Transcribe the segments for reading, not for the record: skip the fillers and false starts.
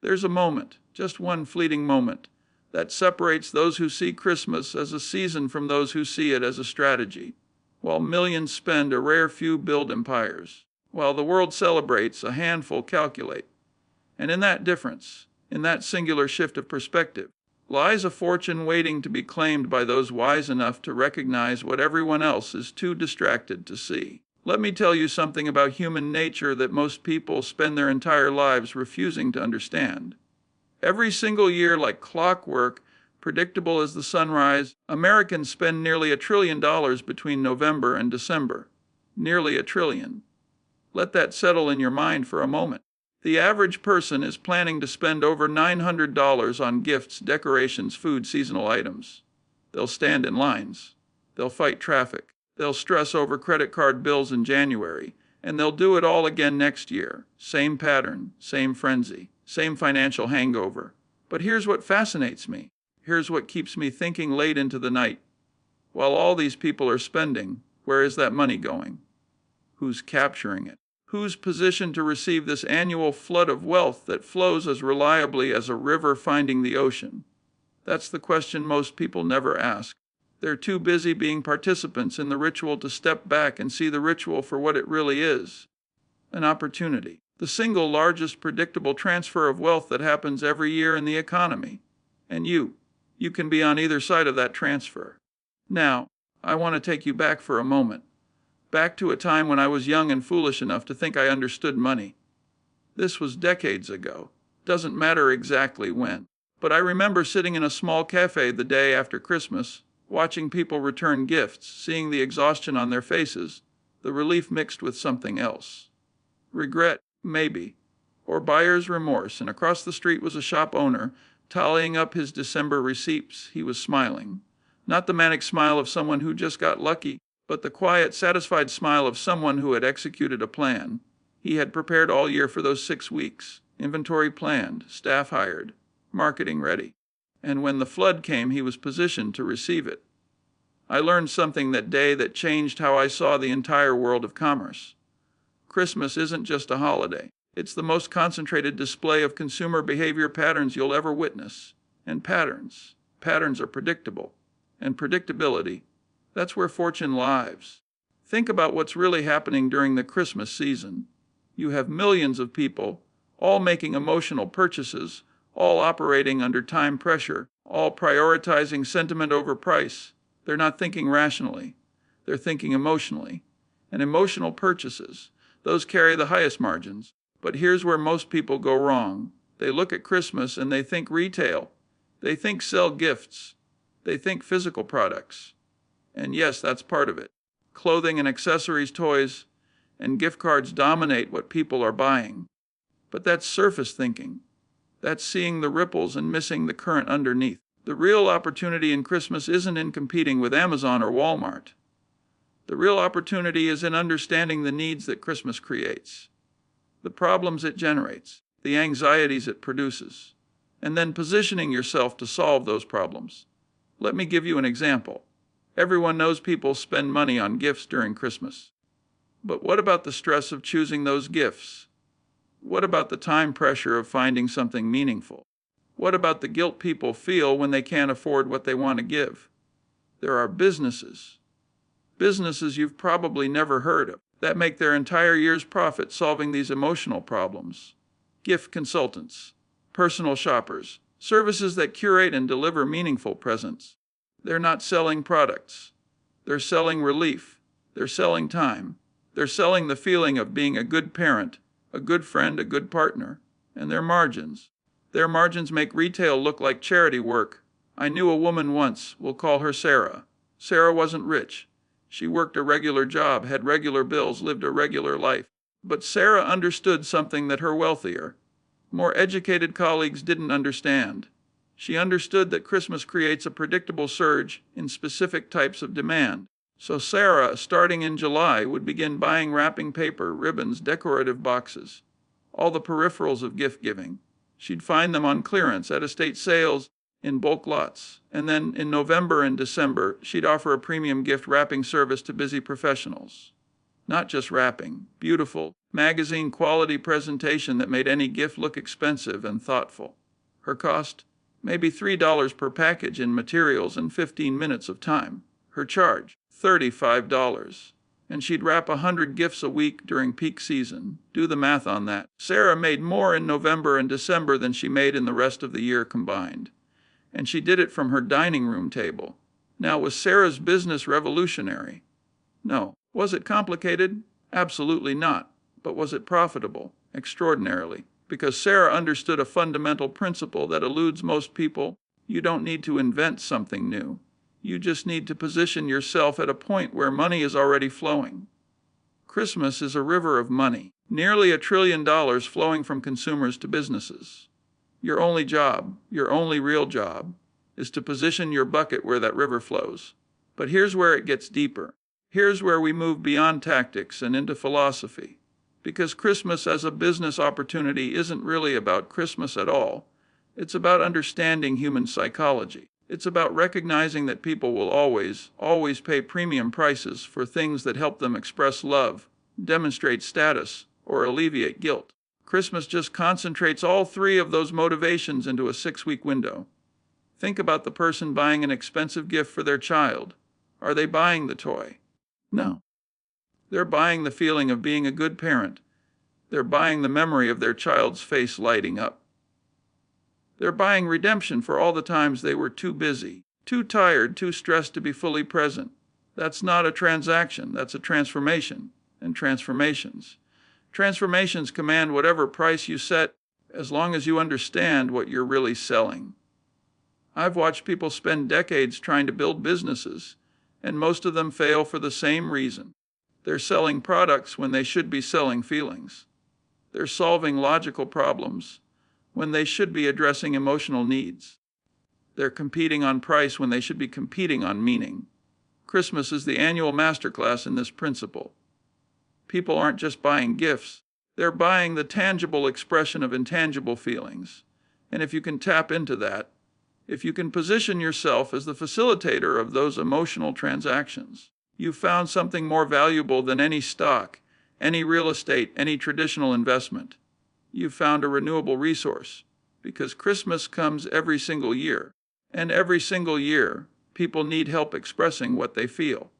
There's a moment, just one fleeting moment, that separates those who see Christmas as a season from those who see it as a strategy. While millions spend, a rare few build empires. While the world celebrates, a handful calculate. And in that difference, in that singular shift of perspective, lies a fortune waiting to be claimed by those wise enough to recognize what everyone else is too distracted to see. Let me tell you something about human nature that most people spend their entire lives refusing to understand. Every single year, like clockwork, predictable as the sunrise, Americans spend nearly $1 trillion between November and December. Nearly $1 trillion. Let that settle in your mind for a moment. The average person is planning to spend over $900 on gifts, decorations, food, seasonal items. They'll stand in lines. They'll fight traffic. They'll stress over credit card bills in January. And they'll do it all again next year. Same pattern, same frenzy, same financial hangover. But here's what fascinates me. Here's what keeps me thinking late into the night. While all these people are spending, where is that money going? Who's capturing it? Who's positioned to receive this annual flood of wealth that flows as reliably as a river finding the ocean? That's the question most people never ask. They're too busy being participants in the ritual to step back and see the ritual for what it really is. An opportunity. The single largest predictable transfer of wealth that happens every year in the economy. And you can be on either side of that transfer. Now, I want to take you back for a moment. Back to a time when I was young and foolish enough to think I understood money. This was decades ago. Doesn't matter exactly when. But I remember sitting in a small cafe the day after Christmas, watching people return gifts, seeing the exhaustion on their faces, the relief mixed with something else. Regret, maybe, or buyer's remorse, and across the street was a shop owner, tallying up his December receipts. He was smiling. Not the manic smile of someone who just got lucky, but the quiet, satisfied smile of someone who had executed a plan. He had prepared all year for those 6 weeks, inventory planned, staff hired, marketing ready. And when the flood came, he was positioned to receive it. I learned something that day that changed how I saw the entire world of commerce. Christmas isn't just a holiday. It's the most concentrated display of consumer behavior patterns you'll ever witness. And patterns are predictable. And predictability, that's where fortune lies. Think about what's really happening during the Christmas season. You have millions of people, all making emotional purchases, all operating under time pressure, all prioritizing sentiment over price. They're not thinking rationally. They're thinking emotionally. And emotional purchases, those carry the highest margins. But here's where most people go wrong. They look at Christmas and they think retail. They think sell gifts. They think physical products. And yes, that's part of it. Clothing and accessories, toys, and gift cards dominate what people are buying. But that's surface thinking. That's seeing the ripples and missing the current underneath. The real opportunity in Christmas isn't in competing with Amazon or Walmart. The real opportunity is in understanding the needs that Christmas creates, the problems it generates, the anxieties it produces, and then positioning yourself to solve those problems. Let me give you an example. Everyone knows people spend money on gifts during Christmas. But what about the stress of choosing those gifts? What about the time pressure of finding something meaningful? What about the guilt people feel when they can't afford what they want to give? There are businesses you've probably never heard of, that make their entire year's profit solving these emotional problems. Gift consultants, personal shoppers, services that curate and deliver meaningful presents. They're not selling products. They're selling relief. They're selling time. They're selling the feeling of being a good parent, a good friend, a good partner. And their margins. Their margins make retail look like charity work. I knew a woman once, we'll call her Sarah. Sarah wasn't rich. She worked a regular job, had regular bills, lived a regular life. But Sarah understood something that her wealthier, more educated colleagues didn't understand. She understood that Christmas creates a predictable surge in specific types of demand. So Sarah, starting in July, would begin buying wrapping paper, ribbons, decorative boxes, all the peripherals of gift giving. She'd find them on clearance at estate sales in bulk lots. And then in November and December, she'd offer a premium gift wrapping service to busy professionals. Not just wrapping, beautiful, magazine quality presentation that made any gift look expensive and thoughtful. Her cost? Maybe $3 per package in materials and 15 minutes of time. Her charge? $35. And she'd wrap 100 gifts a week during peak season. Do the math on that. Sarah made more in November and December than she made in the rest of the year combined. And she did it from her dining room table. Now, was Sarah's business revolutionary? No. Was it complicated? Absolutely not. But was it profitable? Extraordinarily. Because Sarah understood a fundamental principle that eludes most people. You don't need to invent something new. You just need to position yourself at a point where money is already flowing. Christmas is a river of money, nearly $1 trillion flowing from consumers to businesses. Your only job, your only real job, is to position your bucket where that river flows. But here's where it gets deeper. Here's where we move beyond tactics and into philosophy. Because Christmas as a business opportunity isn't really about Christmas at all. It's about understanding human psychology. It's about recognizing that people will always pay premium prices for things that help them express love, demonstrate status, or alleviate guilt. Christmas just concentrates all three of those motivations into a 6-week window. Think about the person buying an expensive gift for their child. Are they buying the toy? No. They're buying the feeling of being a good parent. They're buying the memory of their child's face lighting up. They're buying redemption for all the times they were too busy, too tired, too stressed to be fully present. That's not a transaction, that's a transformation. And transformations command whatever price you set, as long as you understand what you're really selling. I've watched people spend decades trying to build businesses, and most of them fail for the same reason. They're selling products when they should be selling feelings. They're solving logical problems when they should be addressing emotional needs. They're competing on price when they should be competing on meaning. Christmas is the annual masterclass in this principle. People aren't just buying gifts, they're buying the tangible expression of intangible feelings. And if you can tap into that, if you can position yourself as the facilitator of those emotional transactions, you've found something more valuable than any stock, any real estate, any traditional investment. You've found a renewable resource, because Christmas comes every single year, and every single year, people need help expressing what they feel.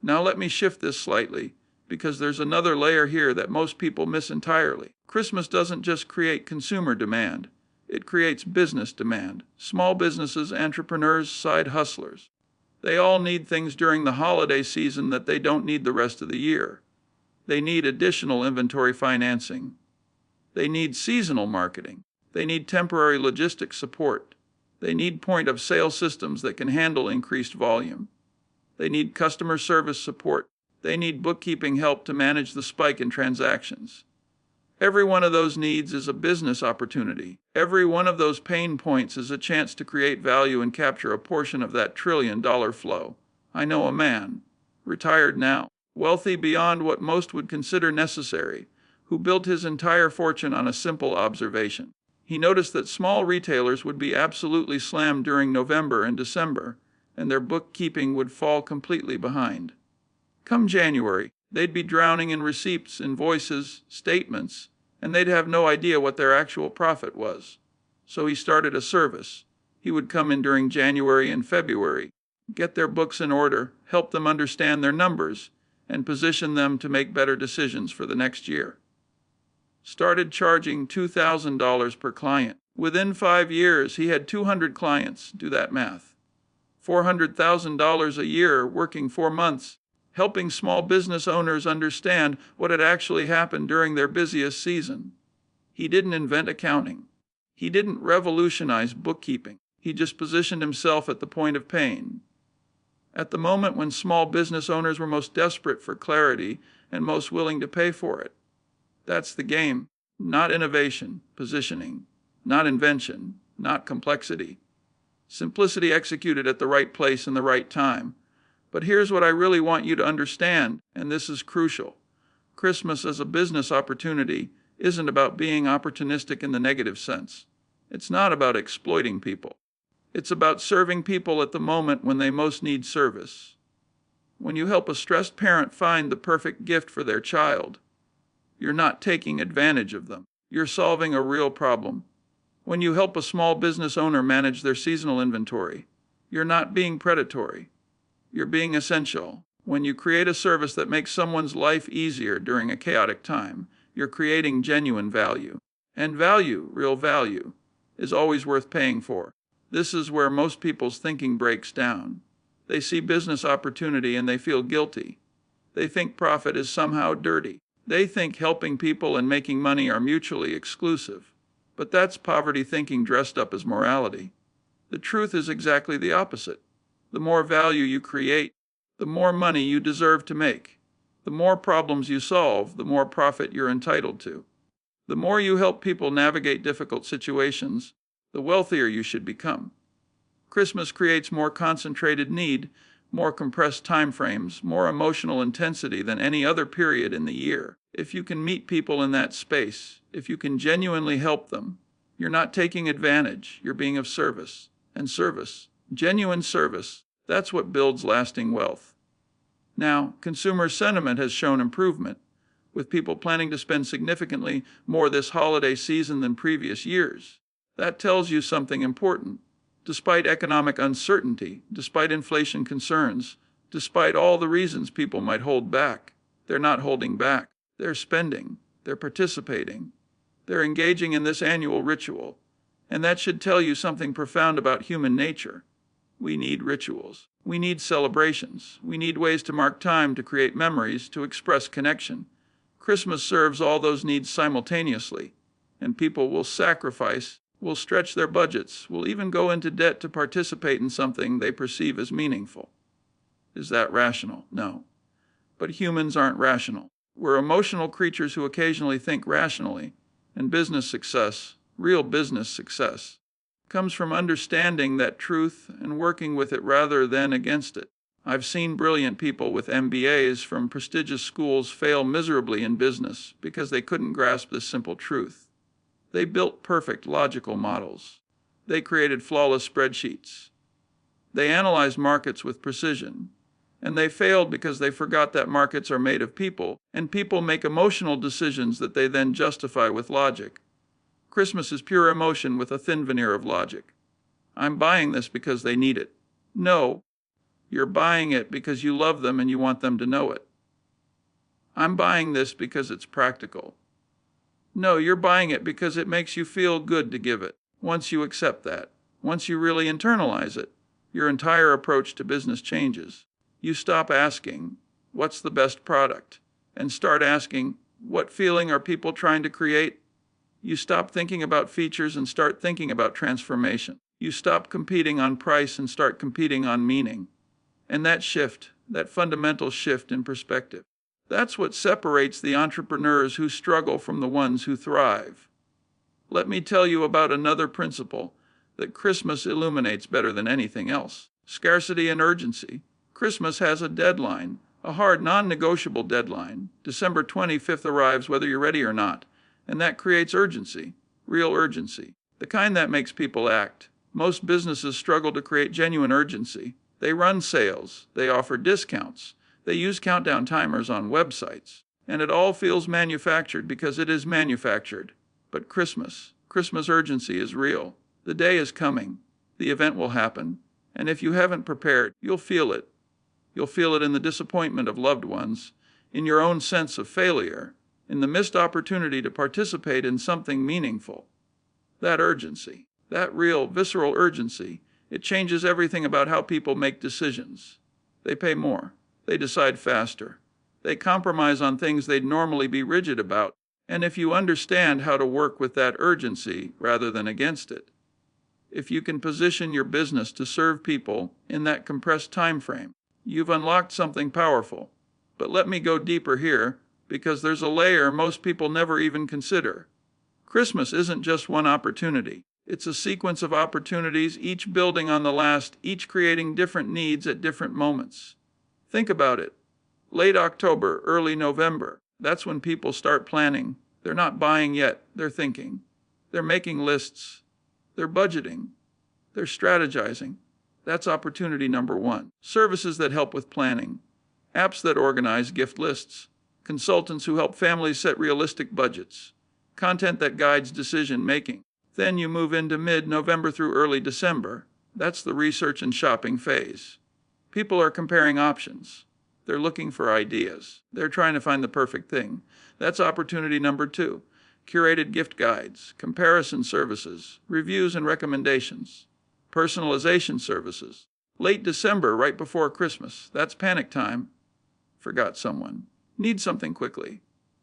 Now let me shift this slightly, because there's another layer here that most people miss entirely. Christmas doesn't just create consumer demand, it creates business demand. Small businesses, entrepreneurs, side hustlers. They all need things during the holiday season that they don't need the rest of the year. They need additional inventory financing. They need seasonal marketing. They need temporary logistics support. They need point-of-sale systems that can handle increased volume. They need customer service support. They need bookkeeping help to manage the spike in transactions. Every one of those needs is a business opportunity. Every one of those pain points is a chance to create value and capture a portion of that $1 trillion flow. I know a man, retired now, wealthy beyond what most would consider necessary, who built his entire fortune on a simple observation. He noticed that small retailers would be absolutely slammed during November and December, and their bookkeeping would fall completely behind. Come January, they'd be drowning in receipts, invoices, statements, and they'd have no idea what their actual profit was. So he started a service. He would come in during January and February, get their books in order, help them understand their numbers, and position them to make better decisions for the next year. Started charging $2,000 per client. Within 5 years, he had 200 clients. Do that math. $400,000 a year, working 4 months, helping small business owners understand what had actually happened during their busiest season. He didn't invent accounting. He didn't revolutionize bookkeeping. He just positioned himself at the point of pain. At the moment when small business owners were most desperate for clarity and most willing to pay for it. That's the game. Not innovation, positioning. Not invention, not complexity. Simplicity executed at the right place and the right time. But here's what I really want you to understand, and this is crucial. Christmas as a business opportunity isn't about being opportunistic in the negative sense. It's not about exploiting people. It's about serving people at the moment when they most need service. When you help a stressed parent find the perfect gift for their child, you're not taking advantage of them. You're solving a real problem. When you help a small business owner manage their seasonal inventory, you're not being predatory. You're being essential. When you create a service that makes someone's life easier during a chaotic time, you're creating genuine value. And value, real value, is always worth paying for. This is where most people's thinking breaks down. They see business opportunity and they feel guilty. They think profit is somehow dirty. They think helping people and making money are mutually exclusive. But that's poverty thinking dressed up as morality. The truth is exactly the opposite. The more value you create, the more money you deserve to make. The more problems you solve, the more profit you're entitled to. The more you help people navigate difficult situations, the wealthier you should become. Christmas creates more concentrated need, more compressed time frames, more emotional intensity than any other period in the year. If you can meet people in that space, if you can genuinely help them, you're not taking advantage, you're being of service. And service, genuine service, that's what builds lasting wealth. Now, consumer sentiment has shown improvement, with people planning to spend significantly more this holiday season than previous years. That tells you something important. Despite economic uncertainty, despite inflation concerns, despite all the reasons people might hold back, they're not holding back. They're spending. They're participating. They're engaging in this annual ritual. And that should tell you something profound about human nature. We need rituals. We need celebrations. We need ways to mark time, to create memories, to express connection. Christmas serves all those needs simultaneously, and people will sacrifice, will stretch their budgets, will even go into debt to participate in something they perceive as meaningful. Is that rational? No. But humans aren't rational. We're emotional creatures who occasionally think rationally, and business success, real business success, comes from understanding that truth and working with it rather than against it. I've seen brilliant people with MBAs from prestigious schools fail miserably in business because they couldn't grasp this simple truth. They built perfect logical models. They created flawless spreadsheets. They analyzed markets with precision. And they failed because they forgot that markets are made of people, and people make emotional decisions that they then justify with logic. Christmas is pure emotion with a thin veneer of logic. I'm buying this because they need it. No, you're buying it because you love them and you want them to know it. I'm buying this because it's practical. No, you're buying it because it makes you feel good to give it. Once you accept that, once you really internalize it, your entire approach to business changes. You stop asking, what's the best product? And start asking, what feeling are people trying to create? You stop thinking about features and start thinking about transformation. You stop competing on price and start competing on meaning. And that shift, that fundamental shift in perspective, that's what separates the entrepreneurs who struggle from the ones who thrive. Let me tell you about another principle that Christmas illuminates better than anything else: scarcity and urgency. Christmas has a deadline, a hard, non-negotiable deadline. December 25th arrives whether you're ready or not, and that creates urgency, real urgency, the kind that makes people act. Most businesses struggle to create genuine urgency. They run sales, they offer discounts, they use countdown timers on websites, and it all feels manufactured because it is manufactured. But Christmas urgency is real. The day is coming, the event will happen, and if you haven't prepared, you'll feel it. You'll feel it in the disappointment of loved ones, in your own sense of failure, in the missed opportunity to participate in something meaningful. That urgency, that real, visceral urgency, it changes everything about how people make decisions. They pay more. They decide faster. They compromise on things they'd normally be rigid about. And if you understand how to work with that urgency rather than against it, if you can position your business to serve people in that compressed time frame, you've unlocked something powerful. But let me go deeper here, because there's a layer most people never even consider. Christmas isn't just one opportunity. It's a sequence of opportunities, each building on the last, each creating different needs at different moments. Think about it. Late October, early November, that's when people start planning. They're not buying yet, they're thinking. They're making lists. They're budgeting. They're strategizing. That's opportunity number one. Services that help with planning. apps that organize gift lists, consultants who help families set realistic budgets, content that guides decision making. Then you move into mid-November through early December. That's the research and shopping phase. People are comparing options. They're looking for ideas. They're trying to find the perfect thing. That's opportunity number 2. Curated gift guides, comparison services, reviews and recommendations, personalization services. Late December, right before Christmas. That's panic time. Forgot someone. Need something quickly.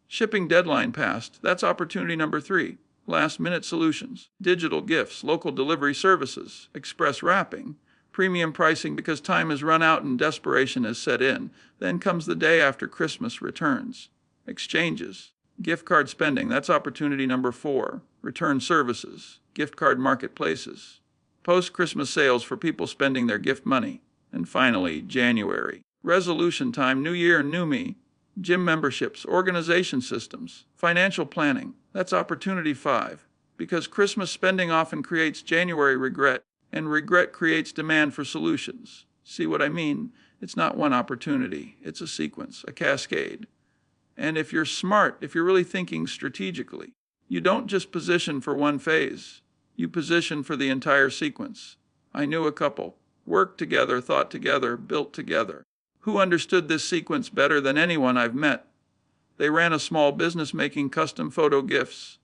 Shipping deadline passed. That's opportunity number 3. Last-minute solutions, digital gifts, local delivery services, express wrapping, premium pricing because time has run out and desperation has set in. Then comes the day after Christmas returns. Exchanges, gift card spending, that's opportunity number 4. Return services, gift card marketplaces, post-Christmas sales for people spending their gift money. And finally, January. Resolution time, new year, new me. Gym memberships, organization systems, financial planning. That's opportunity 5. Because Christmas spending often creates January regret, and regret creates demand for solutions. See what I mean? It's not one opportunity. It's a sequence, a cascade. And if you're smart, if you're really thinking strategically, you don't just position for one phase. You position for the entire sequence. I knew a couple. Worked together, thought together, built together. Who understood this sequence better than anyone I've met? They ran a small business making custom photo gifts,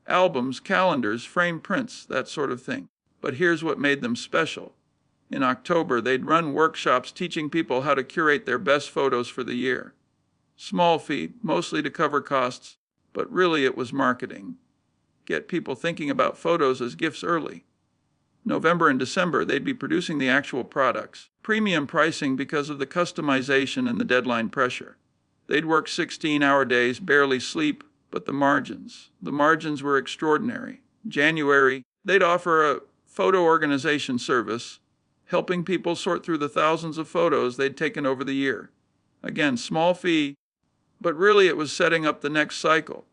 albums, calendars, framed prints, that sort of thing. But here's what made them special. In October, they'd run workshops teaching people how to curate their best photos for the year. Small fee, mostly to cover costs, but really it was marketing. Get people thinking about photos as gifts early. November and December, they'd be producing the actual products. Premium pricing because of the customization and the deadline pressure. They'd work 16-hour days, barely sleep, but the margins were extraordinary. January, they'd offer a photo organization service, helping people sort through the thousands of photos they'd taken over the year. Again, small fee, but really it was setting up the next cycle.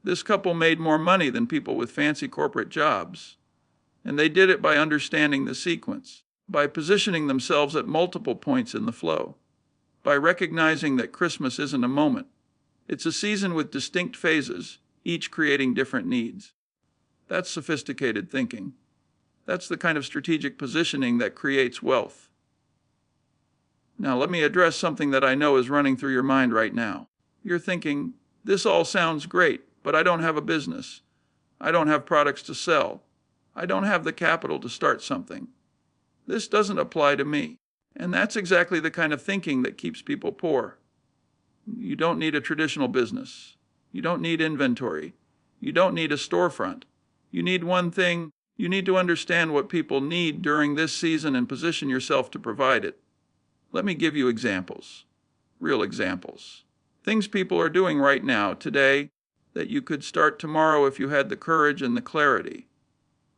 This couple made more money than people with fancy corporate jobs. And they did it by understanding the sequence, by positioning themselves at multiple points in the flow, by recognizing that Christmas isn't a moment. It's a season with distinct phases, each creating different needs. That's sophisticated thinking. That's the kind of strategic positioning that creates wealth. Now let me address something that I know is running through your mind right now. You're thinking, this all sounds great, but I don't have a business. I don't have products to sell. I don't have the capital to start something. This doesn't apply to me. And that's exactly the kind of thinking that keeps people poor. You don't need a traditional business. You don't need inventory. You don't need a storefront. You need one thing. You need to understand what people need during this season and position yourself to provide it. Let me give you examples. Real examples. Things people are doing right now, today, that you could start tomorrow if you had the courage and the clarity.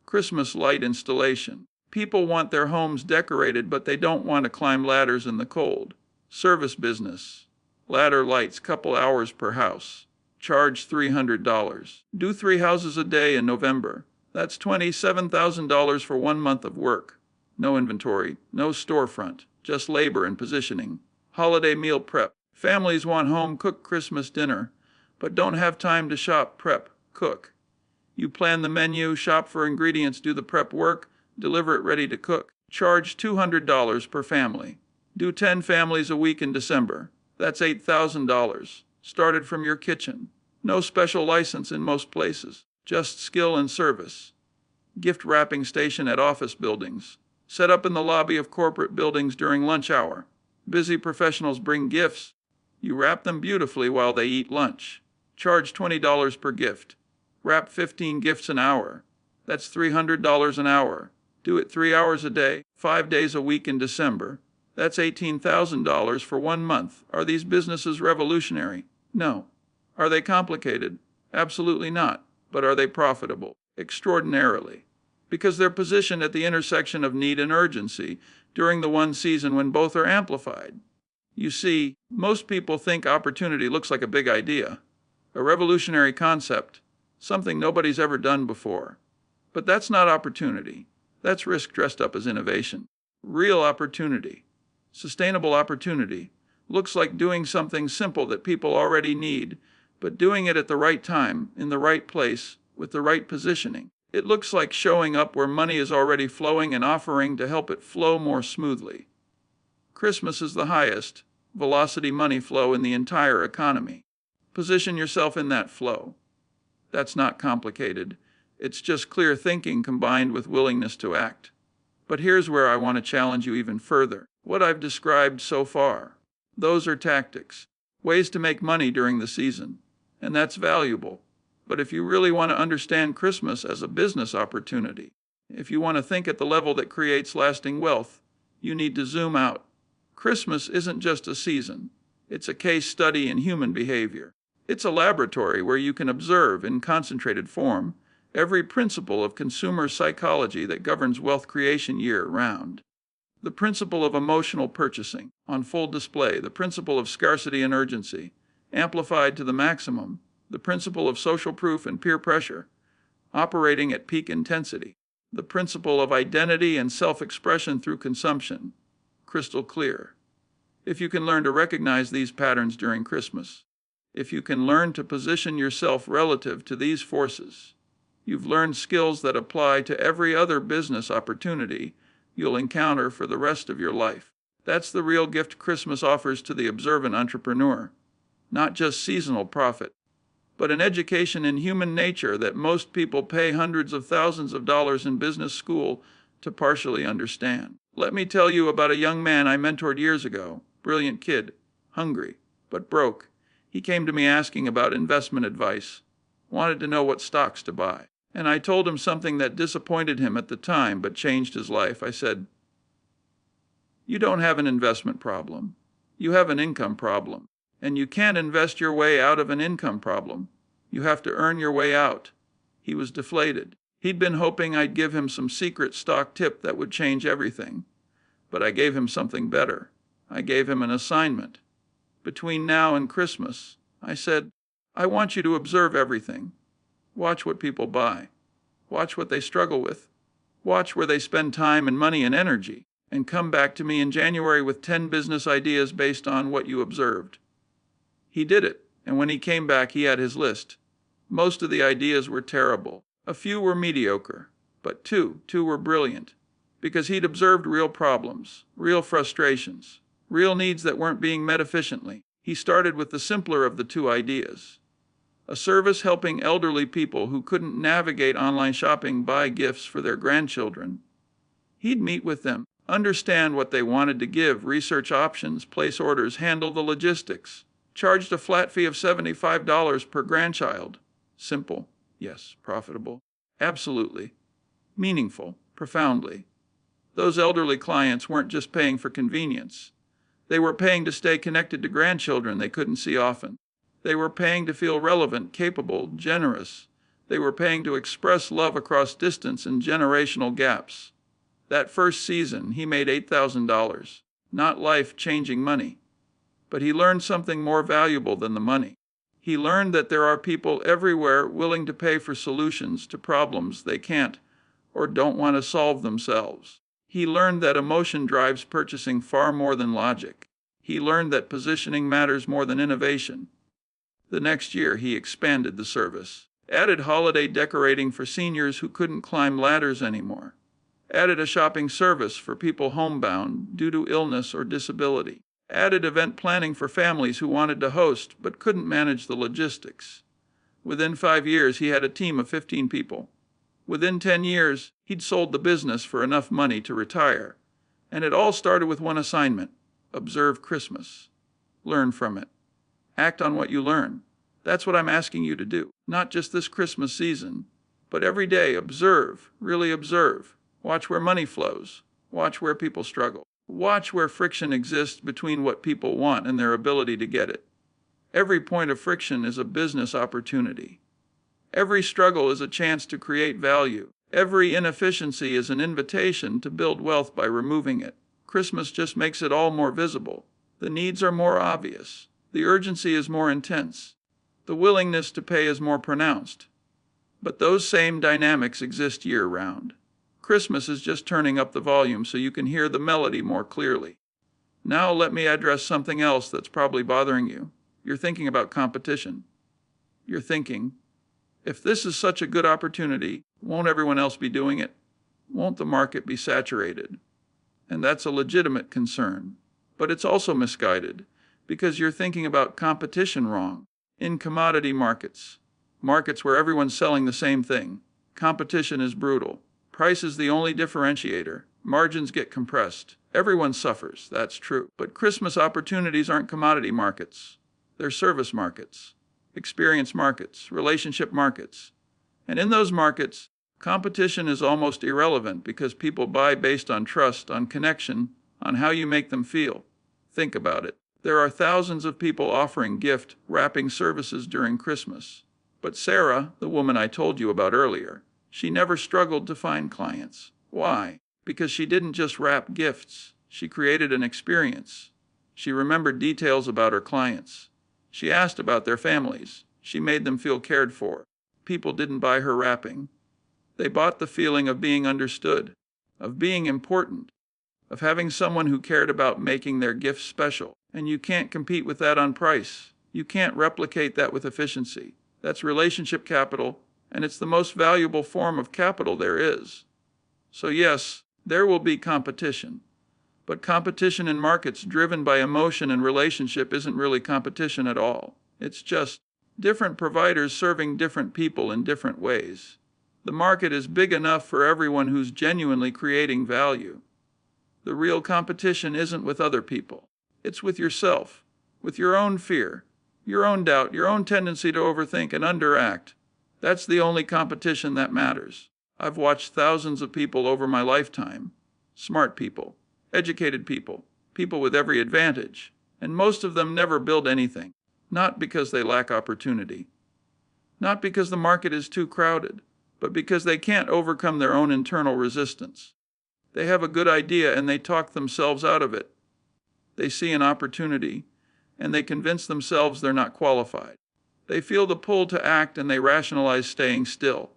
Christmas light installation. People want their homes decorated, but they don't want to climb ladders in the cold. Service business. Ladder lights, couple hours per house. Charge $300. Do 3 houses a day in November. That's $27,000 for 1 month of work. No inventory, no storefront, just labor and positioning. Holiday meal prep. Families want home-cooked Christmas dinner, but don't have time to shop, prep, cook. You plan the menu, shop for ingredients, do the prep work, deliver it ready to cook. Charge $200 per family. Do 10 families a week in December. That's $8,000. Started from your kitchen. No special license in most places. Just skill and service. Gift wrapping station at office buildings. Set up in the lobby of corporate buildings during lunch hour. Busy professionals bring gifts. You wrap them beautifully while they eat lunch. Charge $20 per gift. Wrap 15 gifts an hour. That's $300 an hour. Do it 3 hours a day, 5 days a week in December. That's $18,000 for 1 month. Are these businesses revolutionary? No. Are they complicated? Absolutely not. But are they profitable? Extraordinarily. Because they're positioned at the intersection of need and urgency during the one season when both are amplified. You see, most people think opportunity looks like a big idea, a revolutionary concept, something nobody's ever done before. But that's not opportunity. That's risk dressed up as innovation. Real opportunity. Sustainable opportunity. Looks like doing something simple that people already need, but doing it at the right time, in the right place, with the right positioning. It looks like showing up where money is already flowing and offering to help it flow more smoothly. Christmas is the highest velocity money flow in the entire economy. Position yourself in that flow. That's not complicated. It's just clear thinking combined with willingness to act. But here's where I want to challenge you even further. What I've described so far, those are tactics, ways to make money during the season, and that's valuable. But if you really want to understand Christmas as a business opportunity, if you want to think at the level that creates lasting wealth, you need to zoom out. Christmas isn't just a season. It's a case study in human behavior. It's a laboratory where you can observe in concentrated form every principle of consumer psychology that governs wealth creation year-round. The principle of emotional purchasing, on full display, the principle of scarcity and urgency, amplified to the maximum, the principle of social proof and peer pressure, operating at peak intensity, the principle of identity and self-expression through consumption, crystal clear. If you can learn to recognize these patterns during Christmas, if you can learn to position yourself relative to these forces, you've learned skills that apply to every other business opportunity you'll encounter for the rest of your life. That's the real gift Christmas offers to the observant entrepreneur. Not just seasonal profit, but an education in human nature that most people pay hundreds of thousands of dollars in business school to partially understand. Let me tell you about a young man I mentored years ago. Brilliant kid, hungry, but broke. He came to me asking about investment advice, wanted to know what stocks to buy. And I told him something that disappointed him at the time but changed his life. I said, "You don't have an investment problem. You have an income problem. And you can't invest your way out of an income problem. You have to earn your way out." He was deflated. He'd been hoping I'd give him some secret stock tip that would change everything. But I gave him something better. I gave him an assignment. Between now and Christmas, I said, I want you to observe everything. Watch what people buy. Watch what they struggle with. Watch where they spend time and money and energy. And come back to me in January with 10 business ideas based on what you observed. He did it, and when he came back, he had his list. Most of the ideas were terrible. A few were mediocre, but two were brilliant, because he'd observed real problems, real frustrations, real needs that weren't being met efficiently. He started with the simpler of the two ideas. A service helping elderly people who couldn't navigate online shopping buy gifts for their grandchildren. He'd meet with them, understand what they wanted to give, research options, place orders, handle the logistics. Charged a flat fee of $75 per grandchild. Simple, yes. Profitable, absolutely. Meaningful, profoundly. Those elderly clients weren't just paying for convenience. They were paying to stay connected to grandchildren they couldn't see often. They were paying to feel relevant, capable, generous. They were paying to express love across distance and generational gaps. That first season, he made $8,000. Not life-changing money. But he learned something more valuable than the money. He learned that there are people everywhere willing to pay for solutions to problems they can't or don't want to solve themselves. He learned that emotion drives purchasing far more than logic. He learned that positioning matters more than innovation. The next year, he expanded the service, added holiday decorating for seniors who couldn't climb ladders anymore, added a shopping service for people homebound due to illness or disability, added event planning for families who wanted to host but couldn't manage the logistics. Within 5 years, he had a team of 15 people. Within 10 years, he'd sold the business for enough money to retire. And it all started with one assignment: observe Christmas. Learn from it. Act on what you learn. That's what I'm asking you to do. Not just this Christmas season, but every day. Observe, really observe. Watch where money flows. Watch where people struggle. Watch where friction exists between what people want and their ability to get it. Every point of friction is a business opportunity. Every struggle is a chance to create value. Every inefficiency is an invitation to build wealth by removing it. Christmas just makes it all more visible. The needs are more obvious. The urgency is more intense. The willingness to pay is more pronounced. But those same dynamics exist year-round. Christmas is just turning up the volume so you can hear the melody more clearly. Now let me address something else that's probably bothering you. You're thinking about competition. You're thinking, if this is such a good opportunity, won't everyone else be doing it? Won't the market be saturated? And that's a legitimate concern. But it's also misguided, because you're thinking about competition wrong. In commodity markets, markets where everyone's selling the same thing, competition is brutal. Price is the only differentiator. Margins get compressed. Everyone suffers, that's true. But Christmas opportunities aren't commodity markets. They're service markets, experience markets, relationship markets. And in those markets, competition is almost irrelevant because people buy based on trust, on connection, on how you make them feel. Think about it. There are thousands of people offering gift wrapping services during Christmas. But Sarah, the woman I told you about earlier, she never struggled to find clients. Why? Because she didn't just wrap gifts. She created an experience. She remembered details about her clients. She asked about their families. She made them feel cared for. People didn't buy her wrapping. They bought the feeling of being understood, of being important, of having someone who cared about making their gift special. And you can't compete with that on price. You can't replicate that with efficiency. That's relationship capital, and it's the most valuable form of capital there is. So yes, there will be competition. But competition in markets driven by emotion and relationship isn't really competition at all. It's just different providers serving different people in different ways. The market is big enough for everyone who's genuinely creating value. The real competition isn't with other people. It's with yourself, with your own fear, your own doubt, your own tendency to overthink and underact. That's the only competition that matters. I've watched thousands of people over my lifetime. Smart people, educated people, people with every advantage. And most of them never build anything. Not because they lack opportunity. Not because the market is too crowded, but because they can't overcome their own internal resistance. They have a good idea and they talk themselves out of it. They see an opportunity and they convince themselves they're not qualified. They feel the pull to act and they rationalize staying still.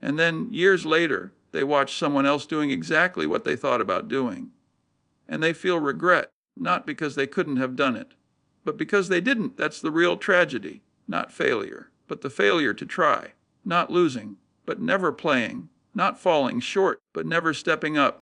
And then, years later, they watch someone else doing exactly what they thought about doing. And they feel regret, not because they couldn't have done it, but because they didn't. That's the real tragedy. Not failure, but the failure to try. Not losing, but never playing. Not falling short, but never stepping up.